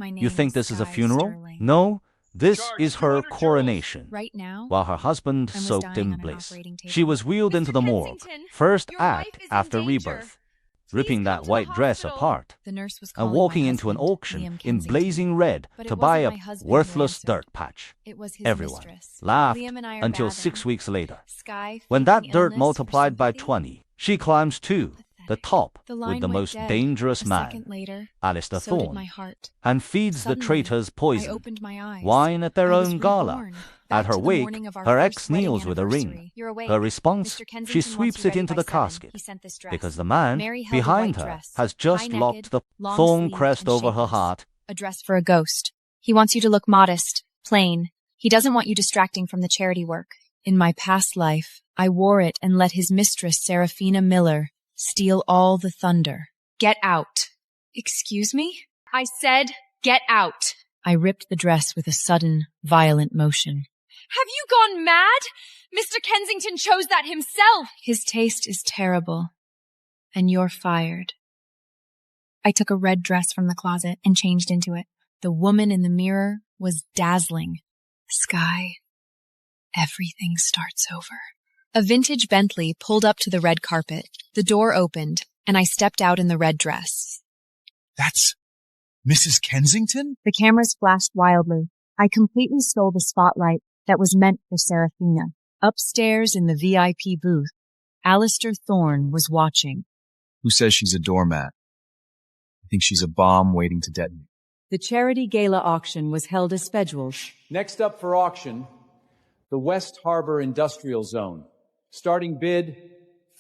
You think this is a funeral? No, this is her coronation. Right now, While her husband soaked in bliss, she was wheeled into the morgue, first act after Rebirth, ripping that white dress apart the nurse was and calling walking my into an husband, auction Liam in Kensington. blazing red But it to buy a wasn't my husband who worthless answered. dirt patch. It was his Everyone mistress. laughed Liam and I are until bathing. 6 weeks later. Sky, When faking that dirt illness for multiplied by sympathy. 20, she climbs to the top The line with the went most dead. dangerous A man, second later, Alistair so did Thorne, my heart. and feeds Suddenly, the traitors I poison, opened my eyes. wine at their I was own gala. reborn. At Back her to the wake, morning of our her first ex kneels wedding with a ring. anniversary. You're awake. Her response, Mr. Kensington she wants sweeps you it ready into by the 7. casket, He sent this dress. because the man Mary held a behind white her dress, has just high-necked, locked the thorn long-sleeved, crest and over her shapeless. heart. A dress for a ghost. He wants you to look modest, plain. He doesn't want you distracting from the charity work. In my past life, I wore it and let his mistress, Seraphina Miller, steal all the thunder. Get out. Excuse me? I said, get out. I ripped the dress with a sudden, violent motion. Have you gone mad? Mr. Kensington chose that himself. His taste is terrible. And you're fired. I took a red dress from the closet and changed into it. The woman in the mirror was dazzling. Sky. Everything starts over. A vintage Bentley pulled up to the red carpet. The door opened, and I stepped out in the red dress. That's Mrs. Kensington? The cameras flashed wildly. I completely stole the spotlight that was meant for Seraphina. Upstairs in the VIP booth, Alistair Thorne was watching. Who says she's a doormat? I think she's a bomb waiting to detonate. The charity gala auction was held as scheduled. Next up for auction, the West Harbor Industrial Zone. Starting bid,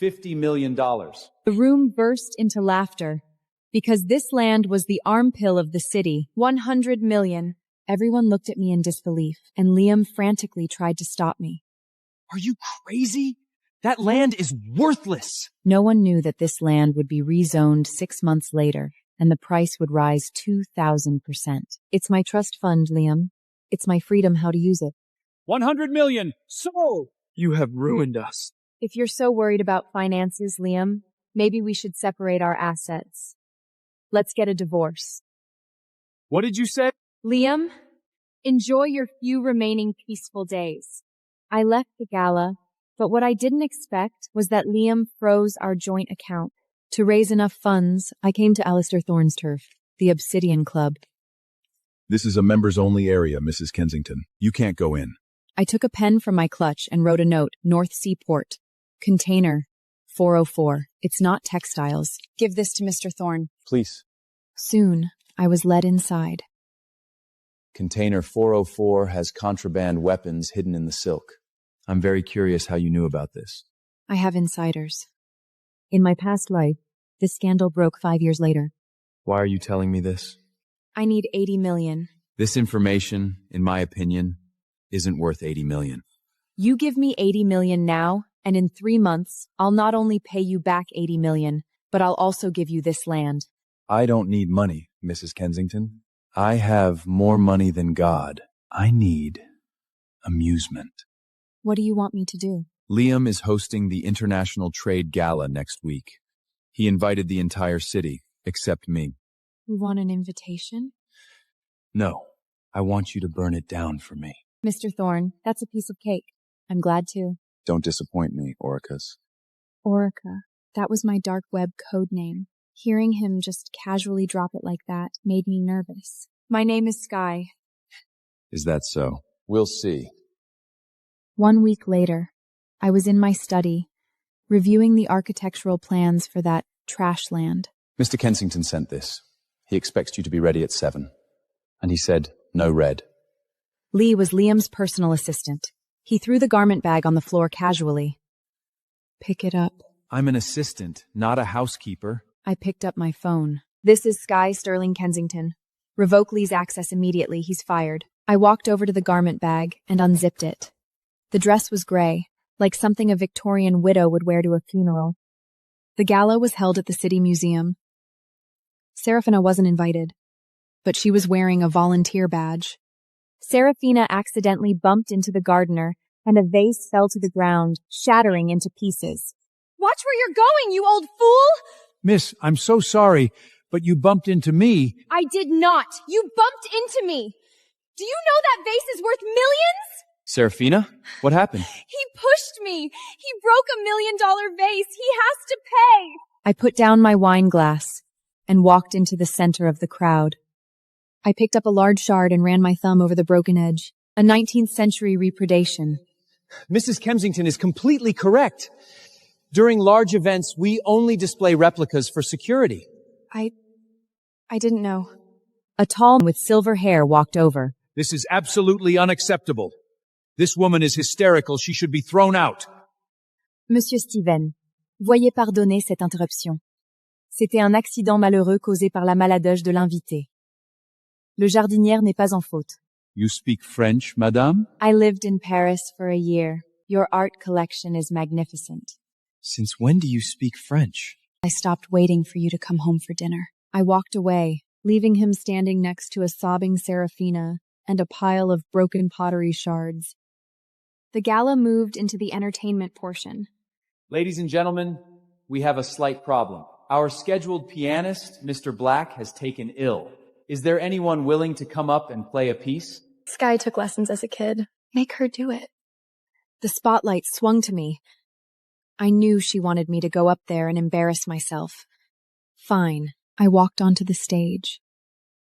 $50 million. The room burst into laughter because this land was the armpit of the city. 100 million. Everyone looked at me in disbelief, and Liam frantically tried to stop me. Are you crazy? That land is worthless. No one knew that this land would be rezoned 6 months later, and the price would rise 2,000%. It's my trust fund, Liam. It's my freedom how to use it. 100 million, sold! You have ruined us. If you're so worried about finances, Liam, maybe we should separate our assets. Let's get a divorce. What did you say? Liam, enjoy your few remaining peaceful days. I left the gala, but what I didn't expect was that Liam froze our joint account. To raise enough funds, I came to Alistair Thorne's turf, the Obsidian Club. This is a members-only area, Mrs. Kensington. You can't go in. I took a pen from my clutch and wrote a note, North Seaport. Container, 404. It's not textiles. Give this to Mr. Thorne. Please. Soon, I was led inside. Container 404 has contraband weapons hidden in the silk. I'm very curious how you knew about this. I have insiders. In my past life, this scandal broke 5 years later. Why are you telling me this? I need 80 million. This information, in my opinion, isn't worth 80 million. You give me 80 million now, and in 3 months, I'll not only pay you back 80 million, but I'll also give you this land. I don't need money, Mrs. Kensington. I have more money than God. I need amusement. What do you want me to do? Liam is hosting the International Trade Gala next week. He invited the entire city, except me. You want an invitation? No, I want you to burn it down for me. Mr. Thorne, that's a piece of cake. I'm glad to. Don't disappoint me, Oricus. Orica. That was my dark web code name. Hearing him just casually drop it like that made me nervous. My name is Sky. Is that so? We'll see. 1 week later, I was in my study, reviewing the architectural plans for that trash land. Mr. Kensington sent this. He expects you to be ready at 7. And he said, no red. Lee was Liam's personal assistant. He threw the garment bag on the floor casually. Pick it up. I'm an assistant, not a housekeeper. I picked up my phone. This is Sky Sterling Kensington. Revoke Lee's access immediately. He's fired. I walked over to the garment bag and unzipped it. The dress was gray, like something a Victorian widow would wear to a funeral. The gala was held at the City Museum. Seraphina wasn't invited, but she was wearing a volunteer badge. Seraphina accidentally bumped into the gardener, and a vase fell to the ground, shattering into pieces. Watch where you're going, you old fool! Miss, I'm so sorry, But you bumped into me. I did not. You bumped into me. Do you know that vase is worth millions? Serafina? What happened? He pushed me. He broke $1 million vase. He has to pay. I put down my wine glass and walked into the center of the crowd. I picked up a large shard and ran my thumb over the broken edge. A 19th century repredation. Mrs. Kensington is completely correct. During large events, we only display replicas for security. I didn't know. A tall man with silver hair walked over. This is absolutely unacceptable. This woman is hysterical. She should be thrown out. Monsieur Steven, veuillez pardonner cette interruption. C'était un accident malheureux causé par la maladeuge de l'invité. Le jardinière n'est pas en faute. You speak French, madame? I lived in Paris for a year. Your art collection is magnificent. Since when do you speak French? I stopped waiting for you to come home for dinner. I walked away, leaving him standing next to a sobbing Serafina and a pile of broken pottery shards. The gala moved into the entertainment portion. Ladies and gentlemen, we have a slight problem. Our scheduled pianist, Mr. Black, has taken ill. Is there anyone willing to come up and play a piece? Sky took lessons as a kid. Make her do it. The spotlight swung to me. I knew she wanted me to go up there and embarrass myself. Fine. I walked onto the stage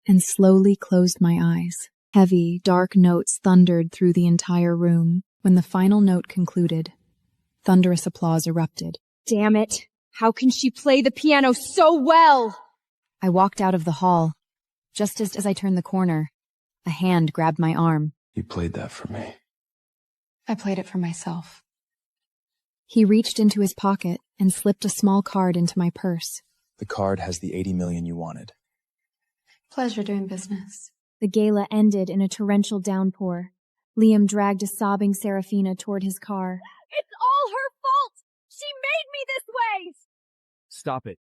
and slowly closed my eyes. Heavy, dark notes thundered through the entire room. When the final note concluded, thunderous applause erupted. Damn it! How can she play the piano so well? I walked out of the hall. Just as I turned the corner, a hand grabbed my arm. You played that for me. I played it for myself. He reached into his pocket and slipped a small card into my purse. The card has the 80 million you wanted. Pleasure doing business. The gala ended in a torrential downpour. Liam dragged a sobbing Serafina toward his car. It's all her fault! She made me this way! Stop it.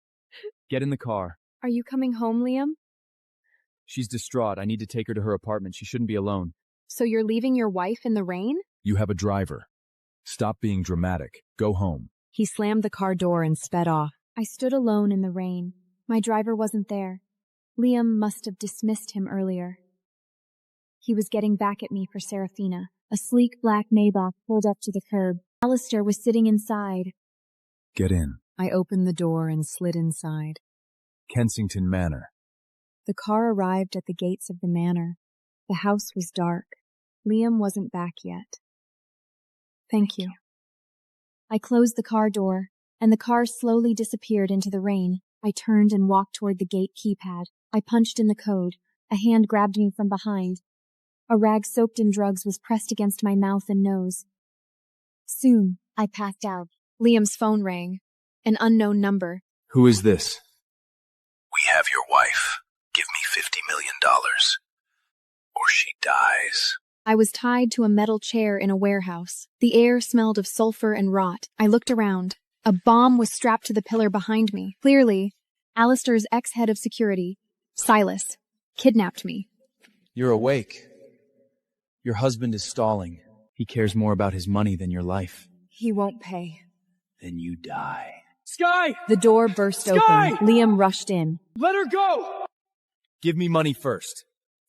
Get in the car. Are you coming home, Liam? She's distraught. I need to take her to her apartment. She shouldn't be alone. So you're leaving your wife in the rain? You have a driver. Stop being dramatic. Go home. He slammed the car door and sped off. I stood alone in the rain. My driver wasn't there. Liam must have dismissed him earlier. He was getting back at me for Serafina. A sleek black Maybach pulled up to the curb. Alistair was sitting inside. Get in. I opened the door and slid inside. Kensington Manor. The car arrived at the gates of the manor. The house was dark. Liam wasn't back yet. Thank you. I closed the car door, and the car slowly disappeared into the rain. I turned and walked toward the gate keypad. I punched in the code. A hand grabbed me from behind. A rag soaked in drugs was pressed against my mouth and nose. Soon, I passed out. Liam's phone rang. An unknown number. Who is this? We have your wife. Give me $50 million. Or she dies. I was tied to a metal chair in a warehouse. The air smelled of sulfur and rot. I looked around. A bomb was strapped to the pillar behind me. Clearly, Alistair's ex-head of security, Silas, kidnapped me. You're awake. Your husband is stalling. He cares more about his money than your life. He won't pay. Then you die. Sky! The door burst Sky! open. Liam rushed in. Let her go! Give me money first.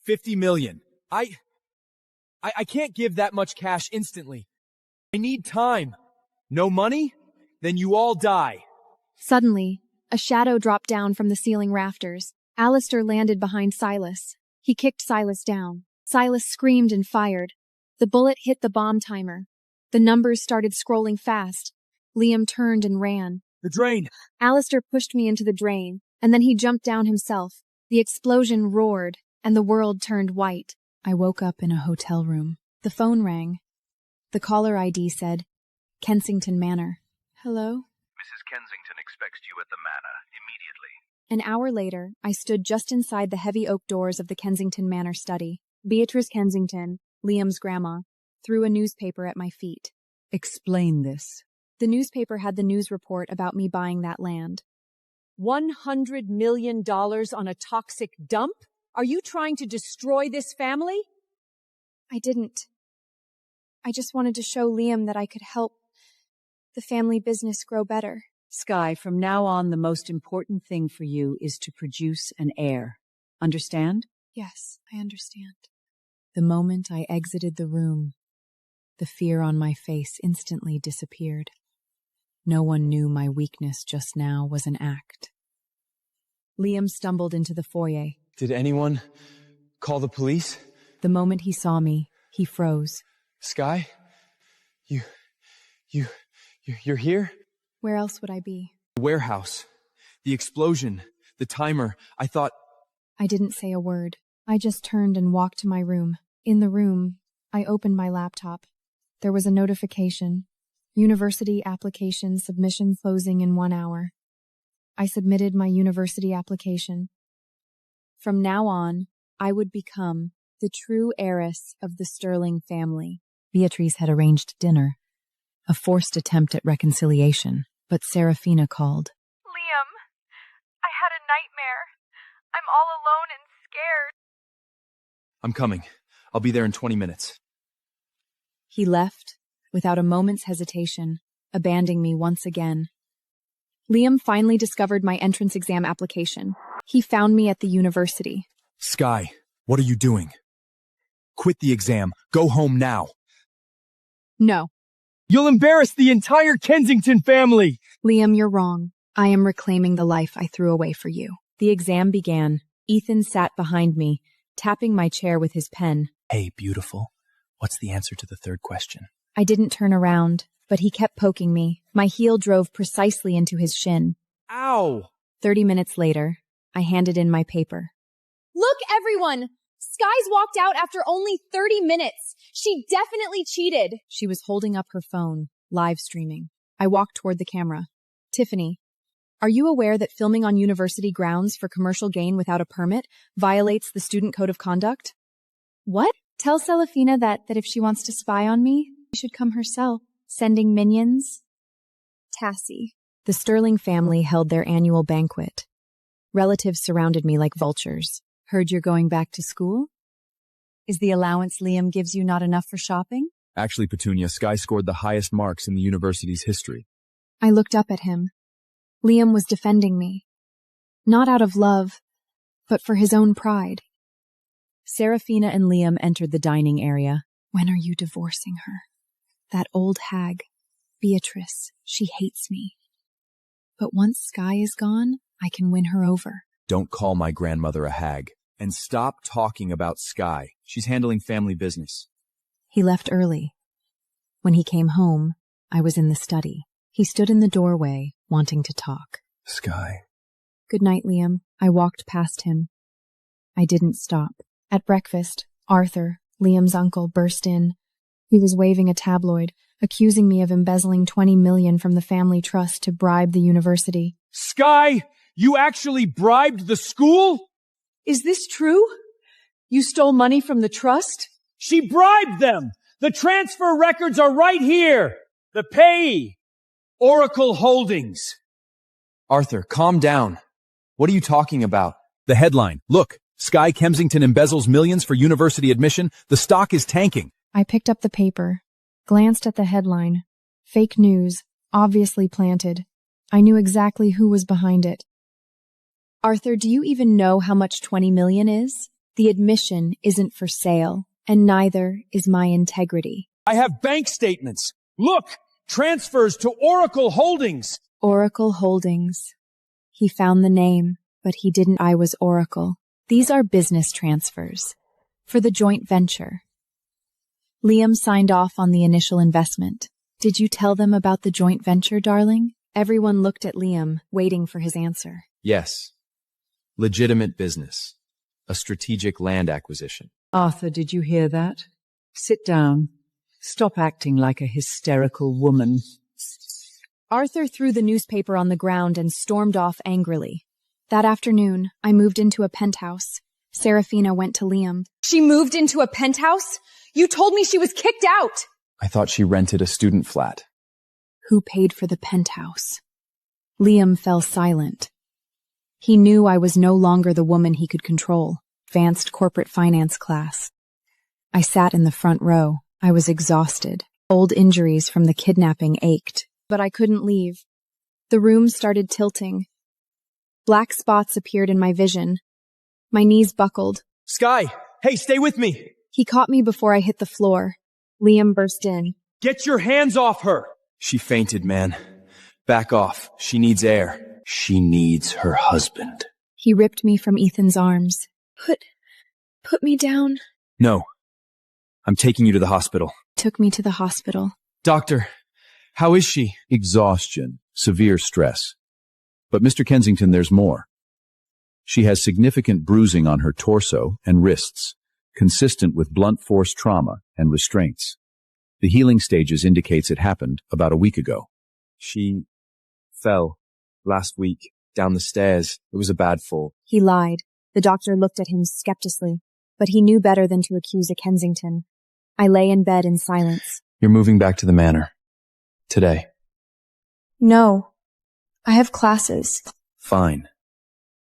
50 million. I can't give that much cash instantly. I need time. No money? Then you all die. Suddenly, a shadow dropped down from the ceiling rafters. Alistair landed behind Silas. He kicked Silas down. Silas screamed and fired. The bullet hit the bomb timer. The numbers started scrolling fast. Liam turned and ran. The drain! Alistair pushed me into the drain, and then he jumped down himself. The explosion roared, and the world turned white. I woke up in a hotel room. The phone rang. The caller ID said, Kensington Manor. Hello? Mrs. Kensington expects you at the manor immediately. An hour later, I stood just inside the heavy oak doors of the Kensington Manor study. Beatrice Kensington, Liam's grandma, threw a newspaper at my feet. Explain this. The newspaper had the news report about me buying that land. $100 million on a toxic dump? Are you trying to destroy this family? I didn't. I just wanted to show Liam that I could help the family business grow better. Sky, from now on, the most important thing for you is to produce an heir. Understand? Yes, I understand. The moment I exited the room, the fear on my face instantly disappeared. No one knew my weakness just now was an act. Liam stumbled into the foyer. Did anyone call the police? The moment he saw me, he froze. Sky? You're here? Where else would I be? The warehouse. The explosion. The timer. I thought... I didn't say a word. I just turned and walked to my room. In the room, I opened my laptop. There was a notification. University application submission closing in 1 hour. I submitted my university application. From now on, I would become the true heiress of the Sterling family. Beatrice had arranged dinner, a forced attempt at reconciliation, but Serafina called. Liam, I had a nightmare. I'm all alone and scared. I'm coming. I'll be there in 20 minutes. He left, without a moment's hesitation, abandoning me once again. Liam finally discovered my entrance exam application. He found me at the university. Sky, what are you doing? Quit the exam. Go home now. No. You'll embarrass the entire Kensington family! Liam, you're wrong. I am reclaiming the life I threw away for you. The exam began. Ethan sat behind me, tapping my chair with his pen. Hey, beautiful. What's the answer to the third question? I didn't turn around, but he kept poking me. My heel drove precisely into his shin. Ow! 30 minutes later, I handed in my paper. Look, everyone! Skies walked out after only 30 minutes. She definitely cheated. She was holding up her phone, live streaming. I walked toward the camera. Tiffany, are you aware that filming on university grounds for commercial gain without a permit violates the student code of conduct? What? Tell Serafina that if she wants to spy on me, she should come herself. Sending minions? Tassie. The Sterling family held their annual banquet. Relatives surrounded me like vultures. Heard you're going back to school? Is the allowance Liam gives you not enough for shopping? Actually, Petunia, Sky scored the highest marks in the university's history. I looked up at him. Liam was defending me. Not out of love, but for his own pride. Serafina and Liam entered the dining area. When are you divorcing her? That old hag, Beatrice, she hates me. But once Sky is gone, I can win her over. Don't call my grandmother a hag. And stop talking about Sky. She's handling family business. He left early. When he came home, I was in the study. He stood in the doorway, wanting to talk. Sky. Good night, Liam. I walked past him. I didn't stop. At breakfast, Arthur, Liam's uncle, burst in. He was waving a tabloid, accusing me of embezzling $20 million from the family trust to bribe the university. Sky, you actually bribed the school? Is this true? You stole money from the trust? She bribed them! The transfer records are right here! The payee! Oracle Holdings. Arthur, calm down. What are you talking about? The headline. Look, Sky Kensington embezzles millions for university admission. The stock is tanking. I picked up the paper, glanced at the headline. Fake news, obviously planted. I knew exactly who was behind it. Arthur, do you even know how much 20 million is? The admission isn't for sale, and neither is my integrity. I have bank statements. Look, transfers to Oracle Holdings. Oracle Holdings. He found the name, but he didn't. I was Oracle. These are business transfers for the joint venture. Liam signed off on the initial investment. Did you tell them about the joint venture, darling? Everyone looked at Liam, waiting for his answer. Yes. Legitimate business. A strategic land acquisition. Arthur, did you hear that? Sit down. Stop acting like a hysterical woman. Arthur threw the newspaper on the ground and stormed off angrily. That afternoon, I moved into a penthouse. Serafina went to Liam. She moved into a penthouse? You told me she was kicked out! I thought she rented a student flat. Who paid for the penthouse? Liam fell silent. He knew I was no longer the woman he could control. Advanced corporate finance class. I sat in the front row. I was exhausted. Old injuries from the kidnapping ached, but I couldn't leave. The room started tilting. Black spots appeared in my vision. My knees buckled. Sky! Hey, stay with me! He caught me before I hit the floor. Liam burst in. Get your hands off her! She fainted, man. Back off. She needs air. She needs her husband. He ripped me from Ethan's arms. Put me down. No. I'm taking you to the hospital. Took me to the hospital. Doctor, how is she? Exhaustion, severe stress. But Mr. Kensington, there's more. She has significant bruising on her torso and wrists, consistent with blunt force trauma and restraints. The healing stages indicates it happened about a week ago. She fell last week down the stairs. It was a bad fall. He lied. The doctor looked at him skeptically, but he knew better than to accuse a Kensington. I lay in bed in silence. You're moving back to the manor. Today. No. I have classes. Fine.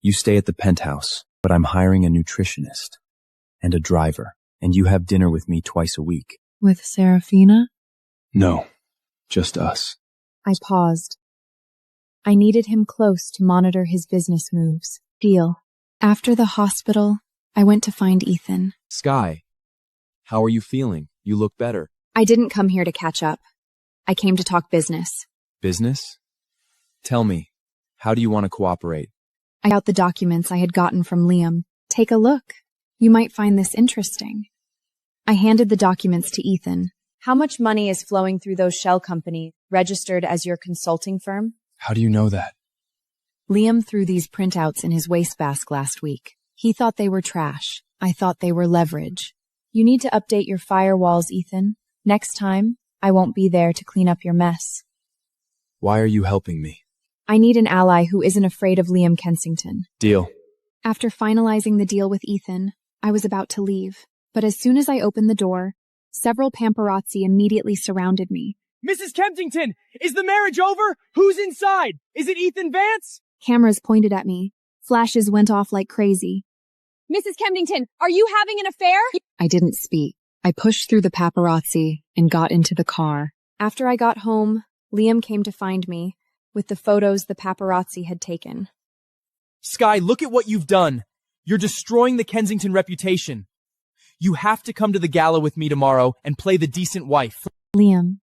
You stay at the penthouse, but I'm hiring a nutritionist and a driver, and you have dinner with me twice a week. With Serafina? No, just us. I paused. I needed him close to monitor his business moves. Deal. After the hospital, I went to find Ethan. Sky, how are you feeling? You look better. I didn't come here to catch up. I came to talk business. Business? Tell me, how do you want to cooperate? I got the documents I had gotten from Liam. Take a look. You might find this interesting. I handed the documents to Ethan. How much money is flowing through those shell companies registered as your consulting firm? How do you know that? Liam threw these printouts in his wastebasket last week. He thought they were trash. I thought they were leverage. You need to update your firewalls, Ethan. Next time, I won't be there to clean up your mess. Why are you helping me? I need an ally who isn't afraid of Liam Kensington. Deal. After finalizing the deal with Ethan, I was about to leave. But as soon as I opened the door, several paparazzi immediately surrounded me. Mrs. Kensington, is the marriage over? Who's inside? Is it Ethan Vance? Cameras pointed at me. Flashes went off like crazy. Mrs. Kensington, are you having an affair? I didn't speak. I pushed through the paparazzi and got into the car. After I got home, Liam came to find me with the photos the paparazzi had taken. Sky, look at what you've done. You're destroying the Kensington reputation. You have to come to the gala with me tomorrow and play the decent wife. Liam,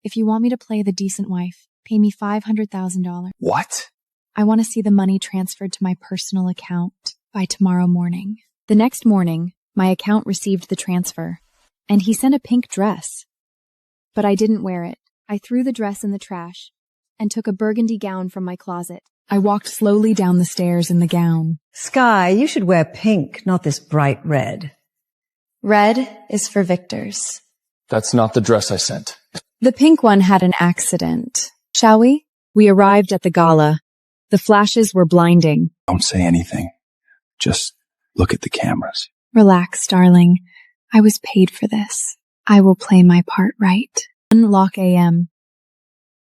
if you want me to play the decent wife, pay me $500,000. What? I want to see the money transferred to my personal account by tomorrow morning. The next morning, my account received the transfer, and he sent a pink dress. But I didn't wear it. I threw the dress in the trash and took a burgundy gown from my closet. I walked slowly down the stairs in the gown. Sky, you should wear pink, not this bright red. Red is for victors. That's not the dress I sent. The pink one had an accident. Shall we? We arrived at the gala. The flashes were blinding. Don't say anything. Just look at the cameras. Relax, darling. I was paid for this. I will play my part right. 1:00 a.m.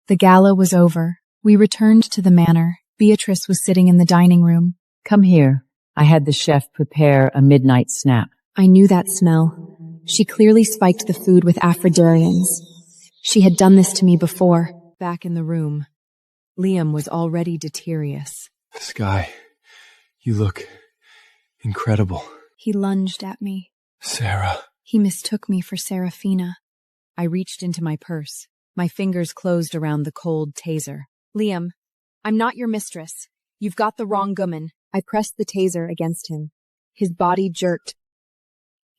The gala was over. We returned to the manor. Beatrice was sitting in the dining room. Come here. I had the chef prepare a midnight snap. I knew that smell. She clearly spiked the food with Aphrodarians. She had done this to me before. Back in the room, Liam was already delirious. Sky, you look incredible. He lunged at me. Sarah. He mistook me for Serafina. I reached into my purse. My fingers closed around the cold taser. Liam, I'm not your mistress. You've got the wrong woman. I pressed the taser against him. His body jerked,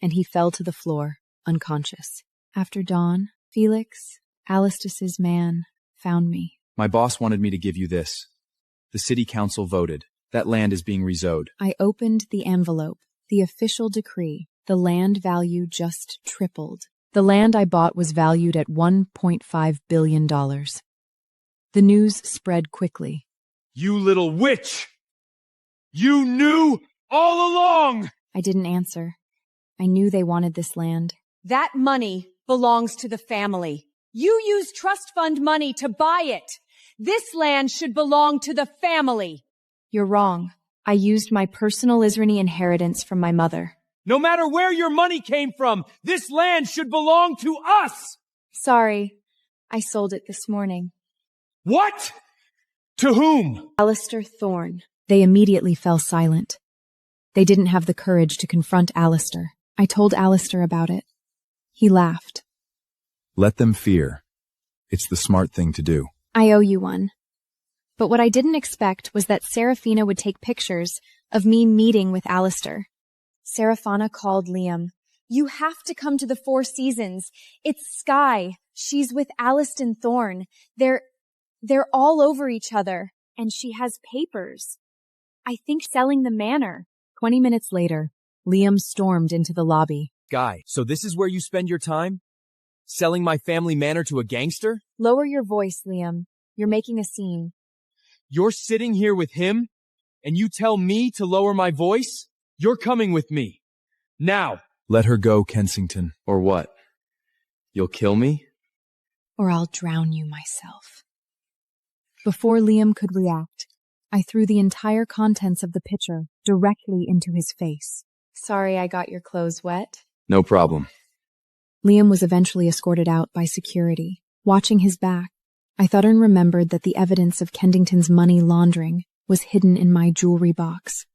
and he fell to the floor, unconscious. After dawn, Felix, Alistus's man, found me. My boss wanted me to give you this. The city council voted. That land is being rezoned. I opened the envelope. The official decree. The land value just tripled. The land I bought was valued at $1.5 billion. The news spread quickly. You little witch! You knew all along! I didn't answer. I knew they wanted this land. That money belongs to the family. You used trust fund money to buy it. This land should belong to the family. You're wrong. I used my personal Israni inheritance from my mother. No matter where your money came from, this land should belong to us! Sorry. I sold it this morning. What? To whom? Alistair Thorne. They immediately fell silent. They didn't have the courage to confront Alistair. I told Alistair about it. He laughed. Let them fear. It's the smart thing to do. I owe you one. But what I didn't expect was that Serafina would take pictures of me meeting with Alistair. Serafina called Liam. You have to come to the Four Seasons. It's Sky. She's with Alistair Thorne. They're all over each other. And she has papers. I think selling the manor. 20 minutes later, Liam stormed into the lobby. Guy, so this is where you spend your time? Selling my family manor to a gangster? Lower your voice, Liam. You're making a scene. You're sitting here with him, and you tell me to lower my voice? You're coming with me. Now. Let her go, Kensington. Or what? You'll kill me? Or I'll drown you myself. Before Liam could react, I threw the entire contents of the pitcher directly into his face. Sorry I got your clothes wet. No problem. Liam was eventually escorted out by security. Watching his back, I thought and remembered that the evidence of Kensington's money laundering was hidden in my jewelry box.